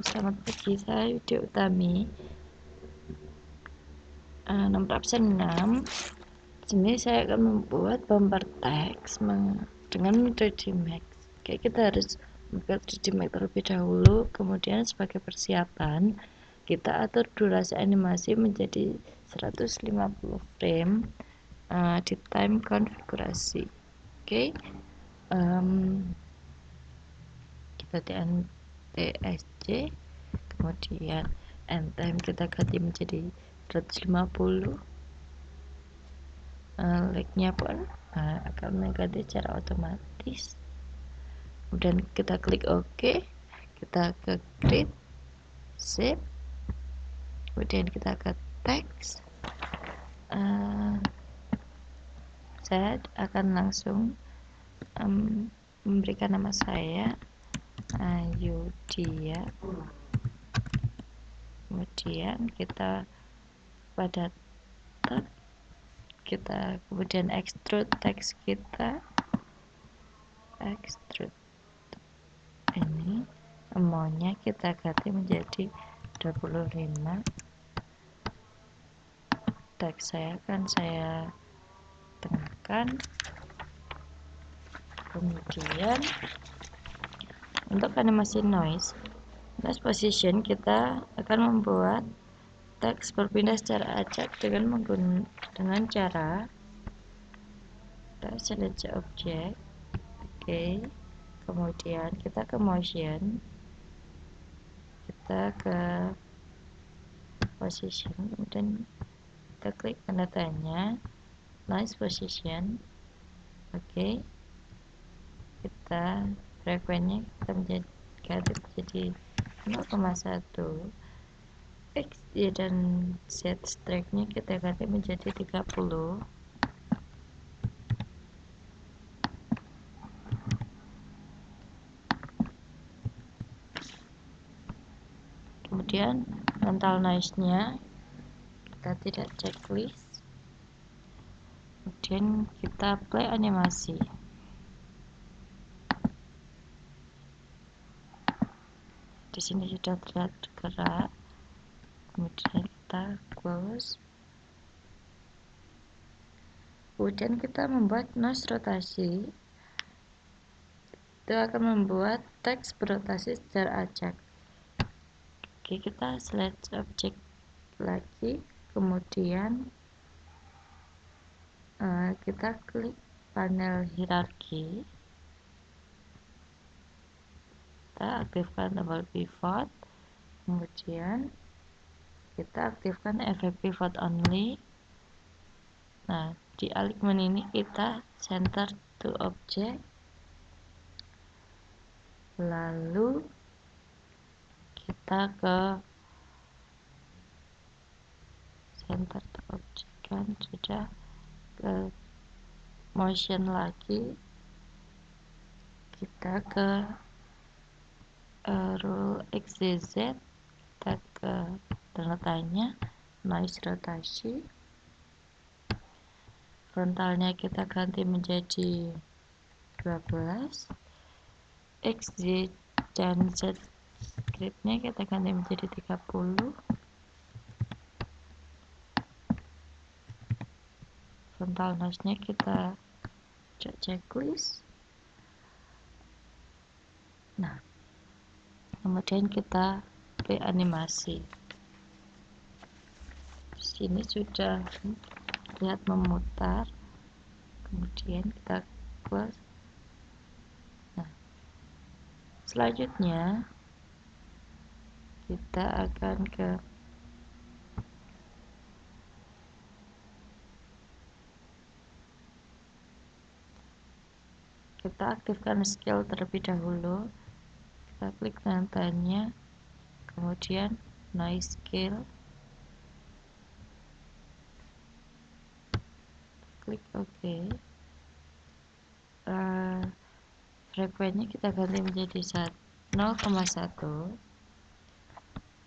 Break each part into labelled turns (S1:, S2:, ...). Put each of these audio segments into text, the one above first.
S1: selamat pagi, saya Yudi Utami, nomor absen 6. Di sini saya akan membuat bumper text dengan metode Max. Oke, kita harus membuat 3D Max terlebih dahulu, kemudian sebagai persiapan kita atur durasi animasi menjadi 150 frame di time konfigurasi. Oke, kita TSC, kemudian end time kita ganti menjadi 150. Like-nya pun akan mengganti secara otomatis. Kemudian kita klik OK, kita ke create, save, kemudian kita ke text. Saya akan langsung memberikan nama saya Yudia. Kemudian kita pada tab, kita kemudian extrude text kita, extrude ini maunya kita ganti menjadi 25. Teks saya akan saya tengahkan. Kemudian untuk animasi noise position, kita akan membuat teks berpindah secara acak dengan cara kita select object. Oke, kemudian kita ke motion, kita ke position, kemudian kita klik tanda tanya noise position. Oke, kita frekuensinya kita ganti menjadi 0,1. X, Y dan Z strike-nya kita ganti menjadi 30. Kemudian frontal noise-nya kita tidak checklist. Kemudian kita play animasi. Di sini sudah terlihat gerak. Kemudian kita close. Kemudian kita membuat noise rotasi. Itu akan membuat teks berotasi secara acak. Oke, kita select object lagi, kemudian kita klik panel hierarki, kita aktifkan tombol pivot, kemudian kita aktifkan efek pivot only. Nah, di alignment ini kita center to object, lalu kita ke center to object, kan sudah ke motion lagi, kita ke rule XYZ, kita ke tanda tanya noise rotasi, frontalnya kita ganti menjadi 12, X, Y dan Z scriptnya kita ganti menjadi 30, frontal noise-nya kita checklist. Nah, kemudian kita play animasi. Di sini sudah lihat memutar, kemudian kita close. Nah, selanjutnya kita akan kita aktifkan scale terlebih dahulu. Kita klik tandanya, kemudian noise scale, klik OK. Frekuensinya kita ganti menjadi 0,1.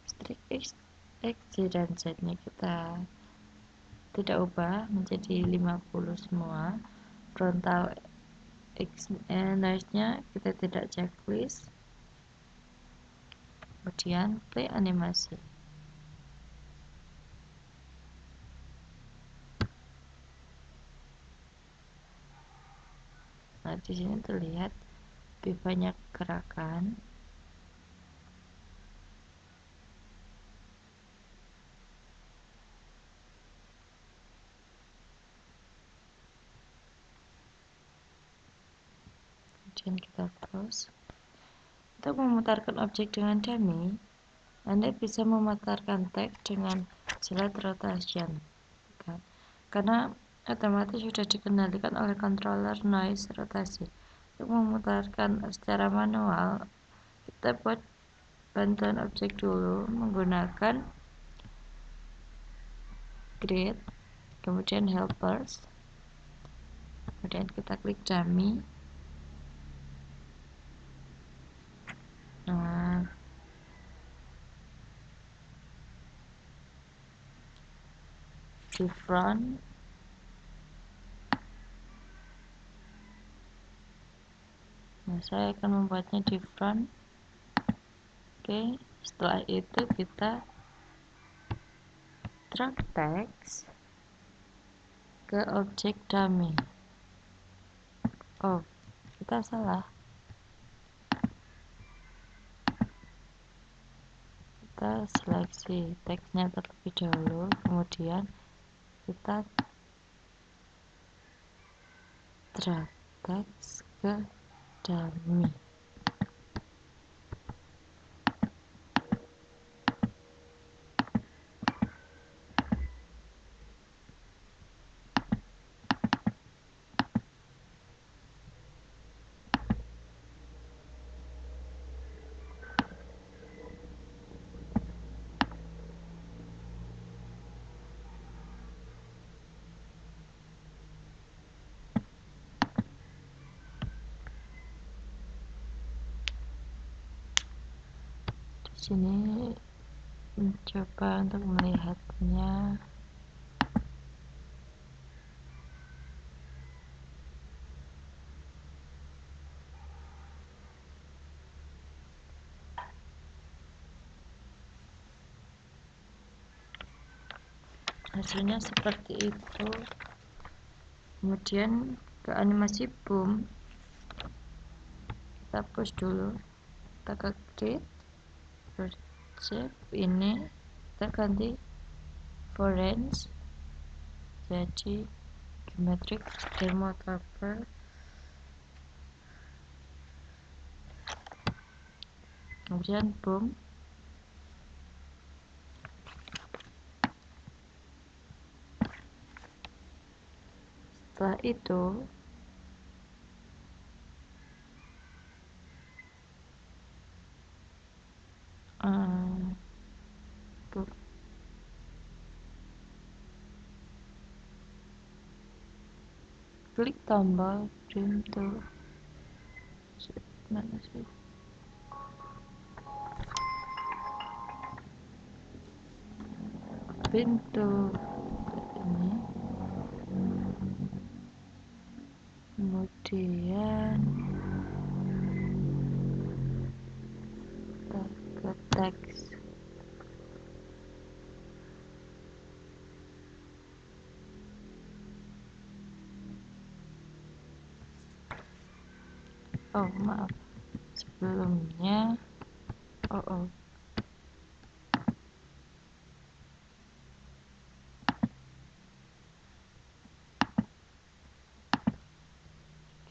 S1: Strike X, Y dan Z nya kita tidak ubah menjadi 50 semua. Frontal noise nya kita tidak checklist. kemudian play animasi. Nah, di sini terlihat lebih banyak gerakan. Kemudian kita close. Untuk memutarkan objek dengan dummy, Anda bisa memutarkan teks dengan slide rotation, kan? Karena otomatis sudah dikendalikan oleh controller noise rotasi. Untuk memutarkan secara manual, kita buat bantuan objek dulu menggunakan grid, kemudian helpers, kemudian kita klik dummy. Nah, di front, nah saya akan membuatnya di front. Oke, setelah itu kita drag text ke objek dummy. Oh, kita salah. Kita seleksi teksnya terlebih dahulu, kemudian kita drag teks ke dummy. Di sini mencoba untuk melihatnya. Hasilnya seperti itu. Kemudian ke animasi boom, kita push dulu, kita ke grid, shape ini kita ganti forange jadi geometric thermocouple. Kemudian boom, setelah itu klik tombol trim to mana sih, pintu ini, kemudian ke teks. Oh maaf, sebelumnya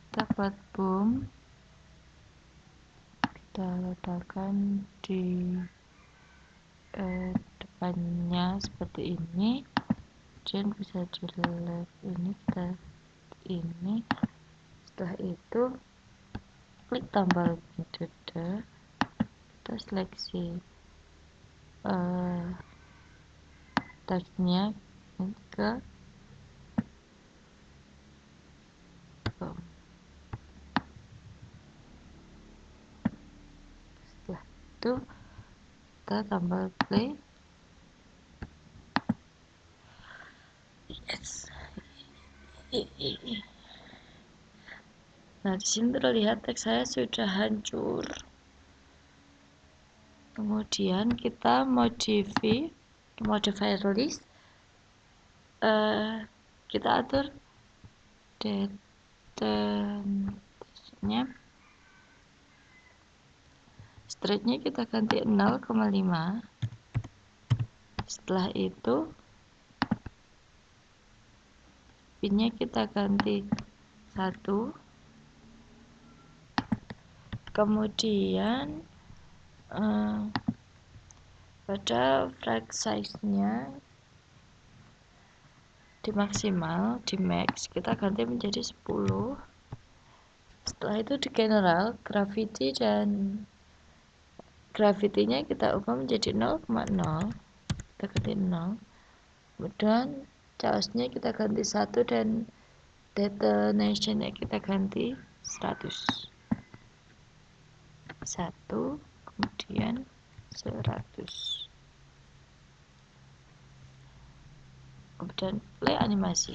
S1: kita buat boom, kita letakkan di depannya seperti ini, kemudian bisa di left ini, kita ini. Setelah itu klik tombol metode, kita seleksi teksnya ke boom. Setelah itu kita tombol play. Yes. Nah, di sini terlihat teks saya sudah hancur. Kemudian kemudian kita modify list, kita atur date-nya, stringnya kita ganti 0,5. Setelah itu pinnya kita ganti 1, kemudian pada flag size-nya di maksimal, di max kita ganti menjadi 10. Setelah itu di general, gravity-nya kita ubah menjadi 0,0, kita ganti 0. Kemudian chaos-nya kita ganti 1 dan detonation-nya kita ganti 100. 1, kemudian 100. Kemudian play animasi.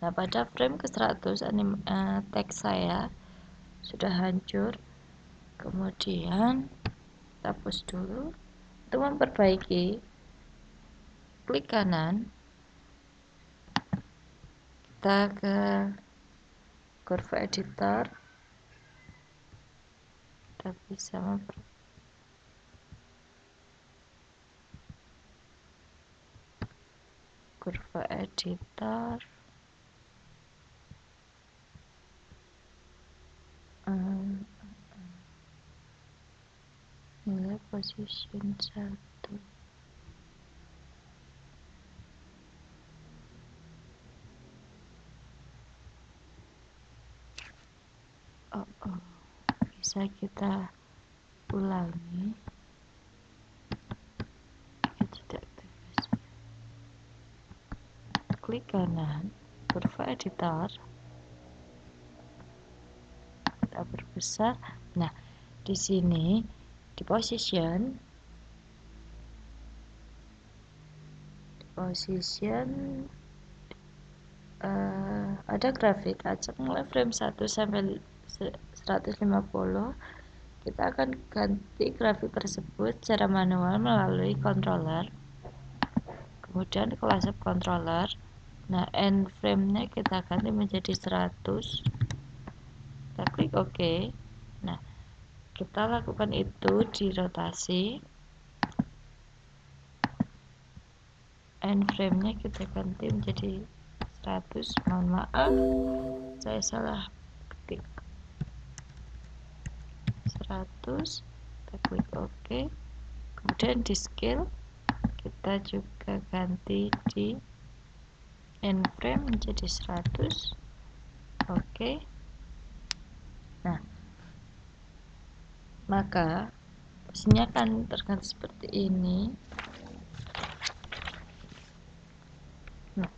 S1: Nah, pada frame ke 100 teks saya sudah hancur. Kemudian kita hapus dulu. Untuk memperbaiki, klik kanan, kita ke curve editor, kita bisa curve editor, nilai position 1. Bisa kita ulangi. Tidak aktifasi. Klik kanan, curve editor, kita perbesar. Nah, di sini di position ada grafik acak mulai frame 1 sampai 150. Kita akan ganti grafik tersebut secara manual melalui controller, kemudian kelas subcontroller. Nah, end frame-nya kita ganti menjadi 100. Kita klik OK. Nah, kita lakukan itu di rotasi. End frame-nya kita ganti menjadi 100. Mohon maaf, saya salah ketik. 100. Kita klik OK. Kemudian di scale kita juga ganti di end frame menjadi 100. Oke. Nah, maka posisinya akan terganti seperti ini. Nah,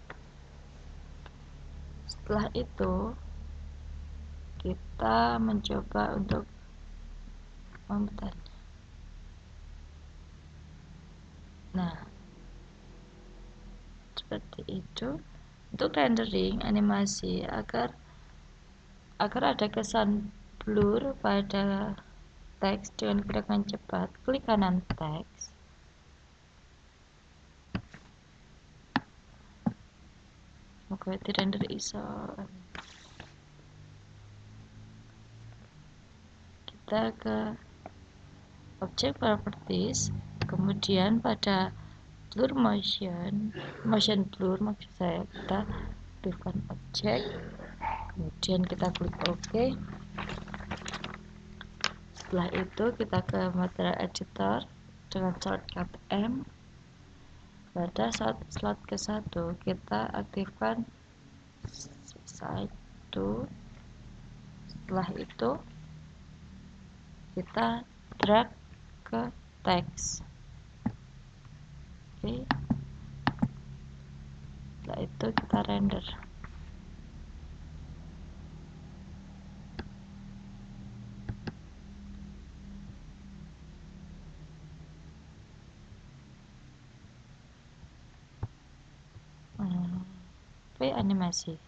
S1: setelah itu kita mencoba untuk memutarnya. Nah, seperti itu. Untuk rendering animasi agar ada kesan blur pada teks dengan gerakan cepat, klik kanan teks. Semoga di render ISO. Kita ke object properties, kemudian pada blur motion blur maksud saya, kita aktifkan object, kemudian kita klik OK. Setelah itu kita ke material editor dengan shortcut M. Pada slot ke-1 kita aktifkan side to. Setelah itu kita drag ke teks. Oke. Setelah itu kita render. Play animasi.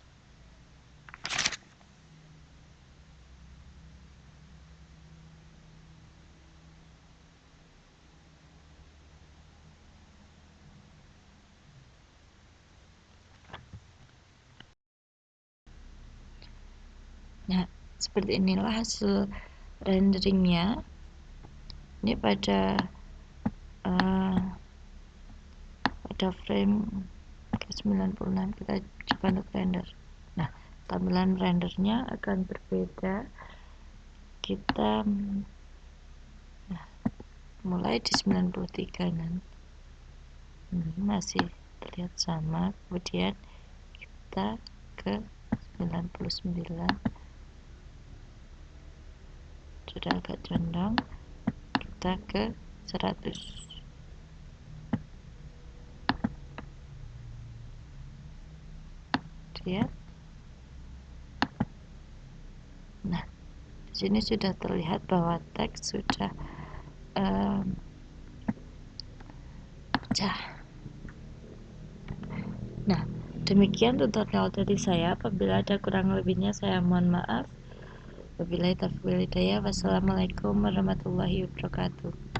S1: Nah, seperti inilah hasil renderingnya. Ini pada frame ke 96 kita coba untuk render. Nah, tampilan rendernya akan berbeda. Kita mulai di 93 masih terlihat sama, kemudian kita ke 99 sudah agak condong, kita ke 100. Lihat. Nah, di sini sudah terlihat bahwa teks sudah pecah. Nah, demikian tutorial dari saya. Apabila ada kurang lebihnya saya mohon maaf. Wabillahi taufiq wal hidayah. Wassalamualaikum warahmatullahi wabarakatuh.